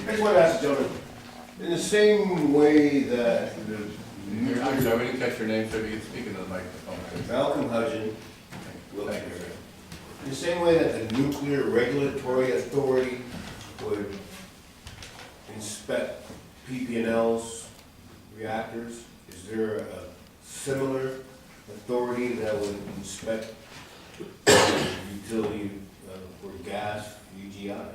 just want to ask the gentleman, in the same way that the I'm sorry, we didn't catch your name, so you can speak into the microphone. Malcolm Hudgen, Wilkes Barre. In the same way that the Nuclear Regulatory Authority would inspect PP&L's reactors, is there a similar authority that would inspect utility or gas, UGI?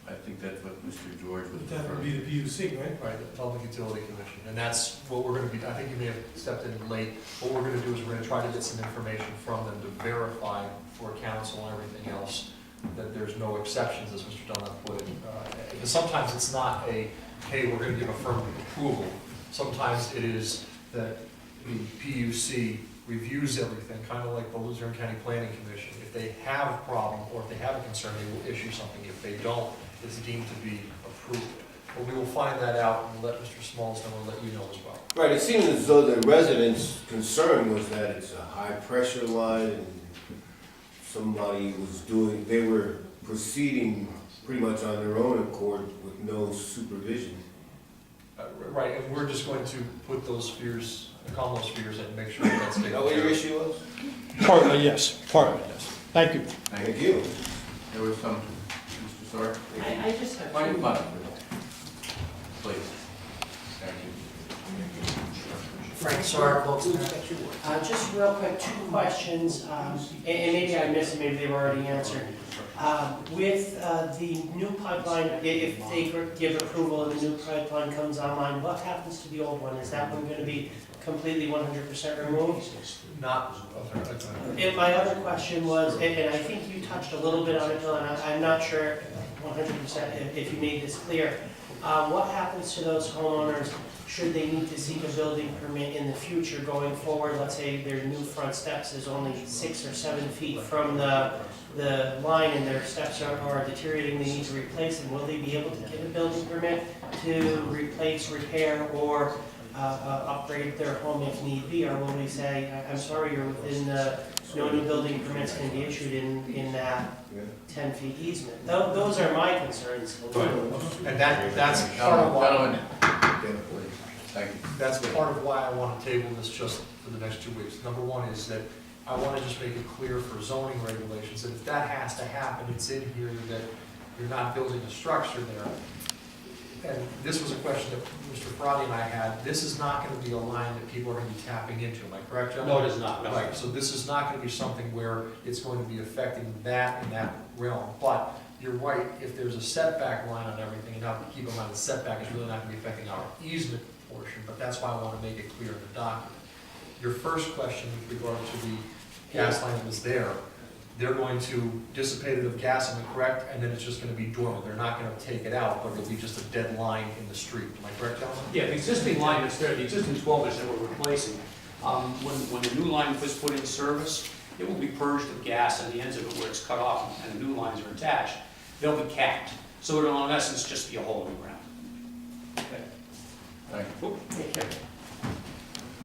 I think that's what Mr. George was That would referring be the PUC, right? Right, the Public Utility Commission, and that's what we're gonna be, I think you may have stepped in late. What we're gonna do is we're gonna try to get some information from them to verify for council and everything else that there's no exceptions, as Mr. Dunlap put it. Because sometimes it's not a, hey, we're gonna give affirmative approval. Sometimes it is that the PUC reviews everything, kind of like the Luzerne County Planning Commission. If they have a problem or if they have a concern, they will issue something. If they don't, it's deemed to be approved. But we will find that out and let Mr. Smalls know and let you know as well. Right, it seems as though the residents' concern was that it's a high-pressure line and somebody was doing, they were proceeding pretty much on their own accord with no supervision. Right, and we're just going to put those fears, calm those fears and make sure that that's Is taken that what your care of. issue was? Partly, yes, partly, yes. Thank you. Thank you. There was some, Mr. Sorry? I just have Why two. don't you please? Thank you. Frank Sorrow, Wilkes Barre. Just real quick, two questions, and maybe I missed it, maybe they were already answered. With the new pipeline, if they give approval and the new pipeline comes online, what happens to the old one? Is that one going to be completely 100% removed? Not, And my other question was, and I think you touched a little bit on it, Bill, and I'm not sure 100% if you made this clear. What happens to those homeowners should they need to seek a building permit in the future going forward? Let's say their new front steps is only 6 or 7 feet from the line and their steps are deteriorating, they need to replace them. Will they be able to get a building permit to replace, repair, or upgrade their home if need be? Or will we say, I'm sorry, you're within no new building permits can be issued in that 10 feet easement? Those are my concerns. and that's part of why, Gentlemen, thank you. that's part of why I want to table this just for the next 2 weeks. Number one is that I want to just make it clear for zoning regulations that if that has to happen, it's in here that you're not building a structure there. And this was a question that Mr. Frati and I had. This is not going to be a line that people are going to be tapping into. Am I correct, John? No, it is not, no. Right, so this is not going to be something where it's going to be affecting that in that realm. But you're right, if there's a setback line on everything, and now keep in mind the setback is really not going to be affecting our easement portion, but that's why I want to make it clear in the document. Your first question with regard to the gas line that was there, they're going to dissipate it of gas, am I correct? And then it's just going to be dormant. They're not going to take it out, but it'll be just a dead line in the street. Am I correct, Gentlemen? Yeah, the existing line that's there, the existing 12-inch that we're replacing, when the new line was put in service, it will be purged of gas on the ends of it where it's cut off and the new lines are attached. They'll be capped, so it'll in essence just be a hole in the ground. Thank you. Take care.